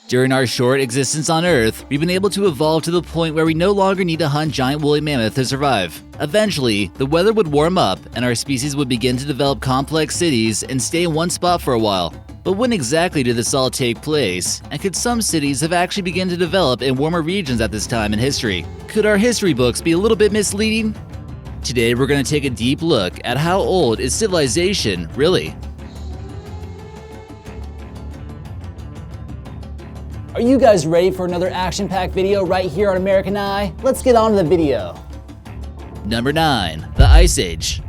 During our short existence on Earth, we've been able to evolve to the point where we no longer need to hunt giant woolly mammoths to survive. Eventually, the weather would warm up and our species would begin to develop complex cities and stay in one spot for a while. But when exactly did this all take place, and could some cities have actually begun to develop in warmer regions at this time in history? Could our history books be a little bit misleading? Today we're going to take a deep look at how old is civilization really? Are you guys ready for another action-packed video right here on American Eye? Let's get on to the video. Number 9. The Ice Age.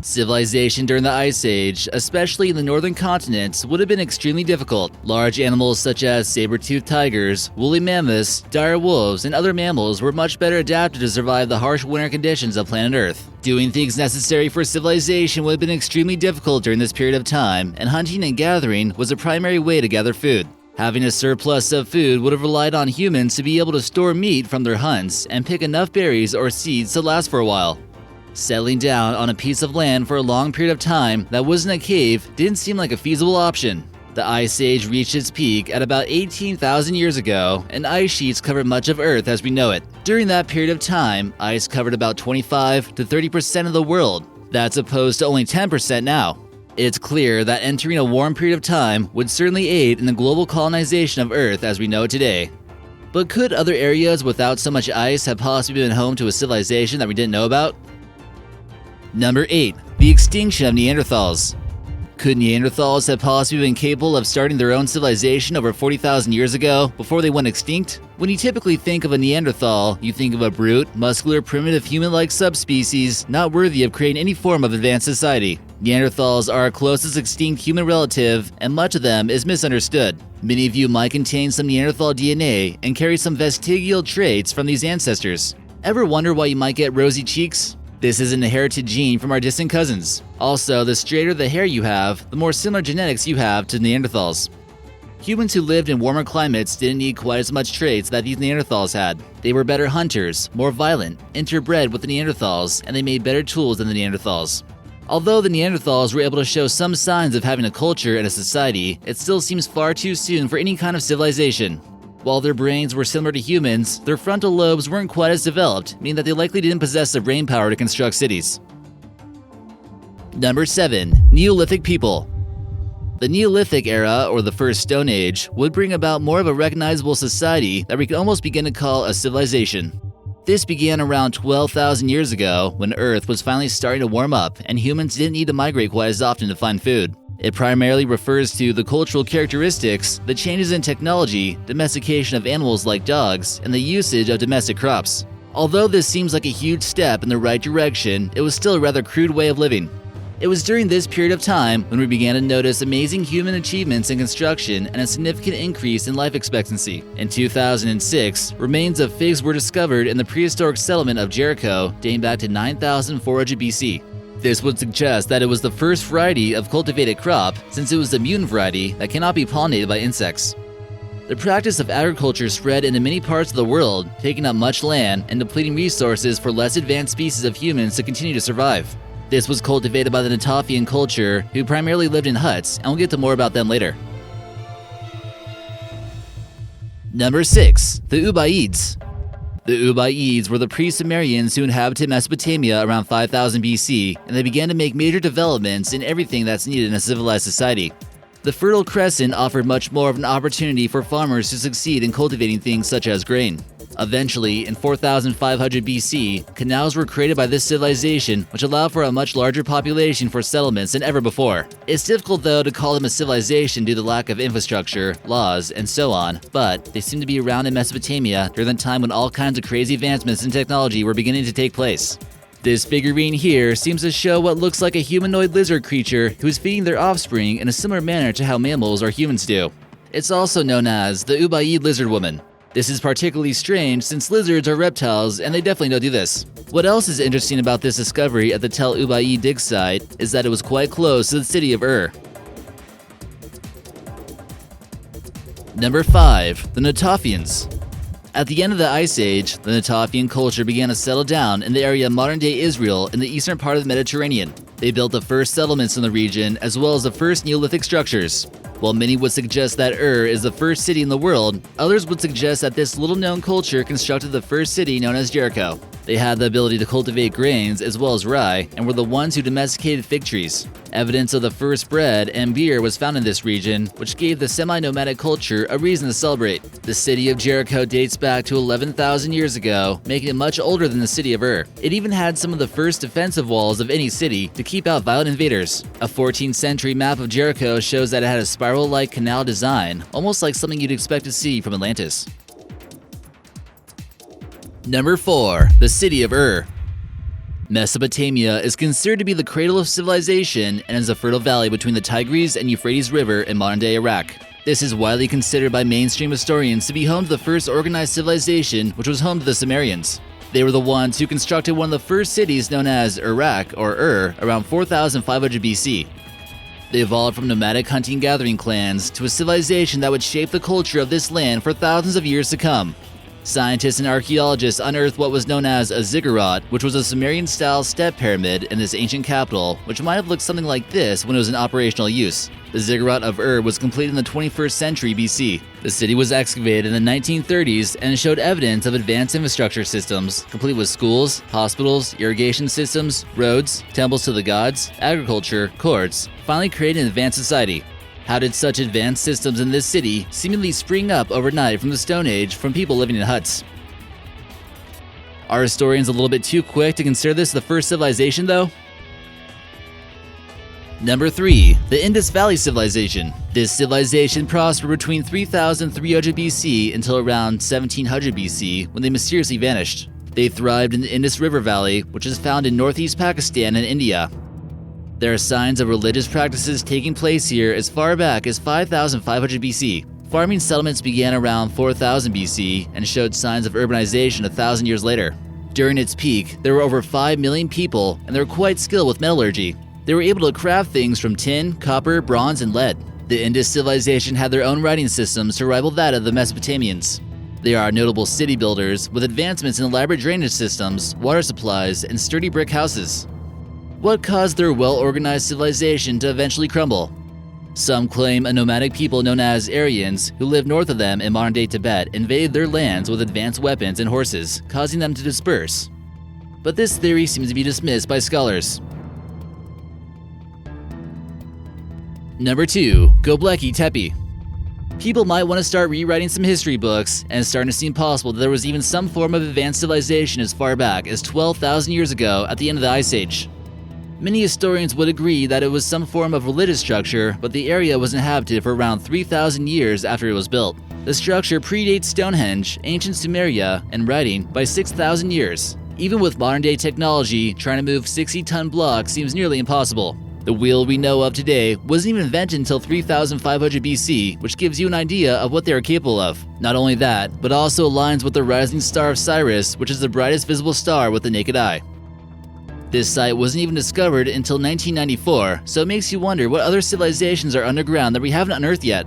Civilization during the Ice Age, especially in the northern continents, would have been extremely difficult. Large animals such as saber-toothed tigers, woolly mammoths, dire wolves, and other mammals were much better adapted to survive the harsh winter conditions of planet Earth. Doing things necessary for civilization would have been extremely difficult during this period of time, and hunting and gathering was a primary way to gather food. Having a surplus of food would have relied on humans to be able to store meat from their hunts and pick enough berries or seeds to last for a while. Settling down on a piece of land for a long period of time that wasn't a cave didn't seem like a feasible option. The Ice Age reached its peak at about 18,000 years ago, and ice sheets covered much of Earth as we know it. During that period of time, ice covered about 25 to 30% of the world. That's opposed to only 10% now. It's clear that entering a warm period of time would certainly aid in the global colonization of Earth as we know it today. But could other areas without so much ice have possibly been home to a civilization that we didn't know about? Number 8. The extinction of Neanderthals. Could Neanderthals have possibly been capable of starting their own civilization over 40,000 years ago before they went extinct? When you typically think of a Neanderthal, you think of a brute, muscular, primitive human-like subspecies not worthy of creating any form of advanced society. Neanderthals are our closest extinct human relative, and much of them is misunderstood. Many of you might contain some Neanderthal DNA and carry some vestigial traits from these ancestors. Ever wonder why you might get rosy cheeks? This is an inherited gene from our distant cousins. Also, the straighter the hair you have, the more similar genetics you have to Neanderthals. Humans who lived in warmer climates didn't need quite as much traits that these Neanderthals had. They were better hunters, more violent, interbred with the Neanderthals, and they made better tools than the Neanderthals. Although the Neanderthals were able to show some signs of having a culture and a society, it still seems far too soon for any kind of civilization. While their brains were similar to humans, their frontal lobes weren't quite as developed, meaning that they likely didn't possess the brain power to construct cities. Number 7. Neolithic People. The Neolithic era, or the First Stone Age, would bring about more of a recognizable society that we could almost begin to call a civilization. This began around 12,000 years ago, when Earth was finally starting to warm up and humans didn't need to migrate quite as often to find food. It primarily refers to the cultural characteristics, the changes in technology, domestication of animals like dogs, and the usage of domestic crops. Although this seems like a huge step in the right direction, it was still a rather crude way of living. It was during this period of time when we began to notice amazing human achievements in construction and a significant increase in life expectancy. In 2006, remains of figs were discovered in the prehistoric settlement of Jericho dating back to 9,400 BC. This would suggest that it was the first variety of cultivated crop, since it was a mutant variety that cannot be pollinated by insects. The practice of agriculture spread into many parts of the world, taking up much land and depleting resources for less advanced species of humans to continue to survive. This was cultivated by the Natufian culture, who primarily lived in huts, and we'll get to more about them later. Number 6. The Ubayyids. The Ubayyids were the pre-Sumerians who inhabited Mesopotamia around 5000 BC, and they began to make major developments in everything that's needed in a civilized society. The Fertile Crescent offered much more of an opportunity for farmers to succeed in cultivating things such as grain. Eventually, in 4500 BC, canals were created by this civilization, which allowed for a much larger population for settlements than ever before. It's difficult though to call them a civilization due to the lack of infrastructure, laws, and so on, but they seem to be around in Mesopotamia during the time when all kinds of crazy advancements in technology were beginning to take place. This figurine here seems to show what looks like a humanoid lizard creature who is feeding their offspring in a similar manner to how mammals or humans do. It's also known as the Ubayyid lizard woman. This is particularly strange since lizards are reptiles and they definitely don't do this. What else is interesting about this discovery at the Tel Ubayyid dig site is that it was quite close to the city of Ur. Number 5. The Natufians. At the end of the Ice Age, the Natufian culture began to settle down in the area of modern-day Israel in the eastern part of the Mediterranean. They built the first settlements in the region as well as the first Neolithic structures. While many would suggest that Ur is the first city in the world, others would suggest that this little-known culture constructed the first city known as Jericho. They had the ability to cultivate grains as well as rye, and were the ones who domesticated fig trees. Evidence of the first bread and beer was found in this region, which gave the semi-nomadic culture a reason to celebrate. The city of Jericho dates back to 11,000 years ago, making it much older than the city of Ur. It even had some of the first defensive walls of any city to keep out violent invaders. A 14th century map of Jericho shows that it had a spiral-like canal design, almost like something you'd expect to see from Atlantis. Number 4. The city of Ur. Mesopotamia is considered to be the cradle of civilization and is a fertile valley between the Tigris and Euphrates River in modern-day Iraq. This is widely considered by mainstream historians to be home to the first organized civilization, which was home to the Sumerians. They were the ones who constructed one of the first cities known as Iraq or Ur around 4500 BC. They evolved from nomadic hunting-gathering clans to a civilization that would shape the culture of this land for thousands of years to come. Scientists and archaeologists unearthed what was known as a ziggurat, which was a Sumerian-style step pyramid in this ancient capital, which might have looked something like this when it was in operational use. The ziggurat of Ur was completed in the 21st century BC. The city was excavated in the 1930s and showed evidence of advanced infrastructure systems, complete with schools, hospitals, irrigation systems, roads, temples to the gods, agriculture, courts, finally creating an advanced society. How did such advanced systems in this city seemingly spring up overnight from the Stone Age from people living in huts? Are historians a little bit too quick to consider this the first civilization, though? Number 3. The Indus Valley Civilization. This civilization prospered between 3300 BC until around 1700 BC when they mysteriously vanished. They thrived in the Indus River Valley, which is found in northeast Pakistan and India. There are signs of religious practices taking place here as far back as 5500 BC. Farming settlements began around 4000 BC and showed signs of urbanization 1,000 years later. During its peak, there were over 5 million people, and they were quite skilled with metallurgy. They were able to craft things from tin, copper, bronze, and lead. The Indus civilization had their own writing systems to rival that of the Mesopotamians. They are notable city builders with advancements in elaborate drainage systems, water supplies, and sturdy brick houses. What caused their well-organized civilization to eventually crumble? Some claim a nomadic people known as Aryans, who lived north of them in modern-day Tibet, invaded their lands with advanced weapons and horses, causing them to disperse. But this theory seems to be dismissed by scholars. Number 2. Göbekli Tepe. People might want to start rewriting some history books, and it's starting to seem possible that there was even some form of advanced civilization as far back as 12,000 years ago at the end of the Ice Age. Many historians would agree that it was some form of religious structure, but the area was inhabited for around 3,000 years after it was built. The structure predates Stonehenge, ancient Sumeria, and writing by 6,000 years. Even with modern-day technology, trying to move 60-ton blocks seems nearly impossible. The wheel we know of today wasn't even invented until 3500 BC, which gives you an idea of what they are capable of. Not only that, but also aligns with the rising star of Sirius, which is the brightest visible star with the naked eye. This site wasn't even discovered until 1994, so it makes you wonder what other civilizations are underground that we haven't unearthed yet.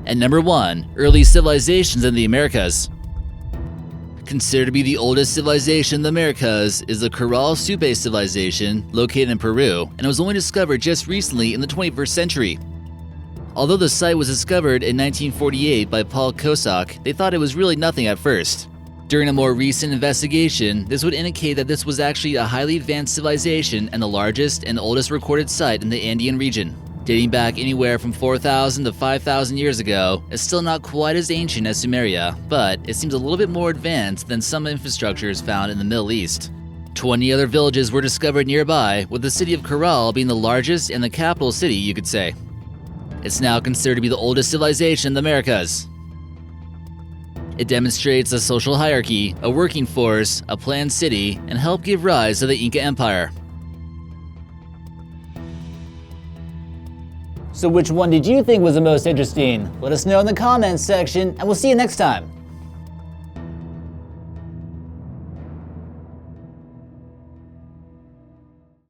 And number 1. Early civilizations in the Americas. Considered to be the oldest civilization in the Americas is the Corral Supe civilization, located in Peru, and it was only discovered just recently in the 21st century. Although the site was discovered in 1948 by Paul Kosak, they thought it was really nothing at first. During a more recent investigation, this would indicate that this was actually a highly advanced civilization and the largest and oldest recorded site in the Andean region. Dating back anywhere from 4,000 to 5,000 years ago, it's still not quite as ancient as Sumeria, but it seems a little bit more advanced than some infrastructures found in the Middle East. 20 other villages were discovered nearby, with the city of Corral being the largest and the capital city, you could say. It's now considered to be the oldest civilization in the Americas. It demonstrates a social hierarchy, a working force, a planned city, and helped give rise to the Inca Empire. So which one did you think was the most interesting? Let us know in the comments section, and we'll see you next time.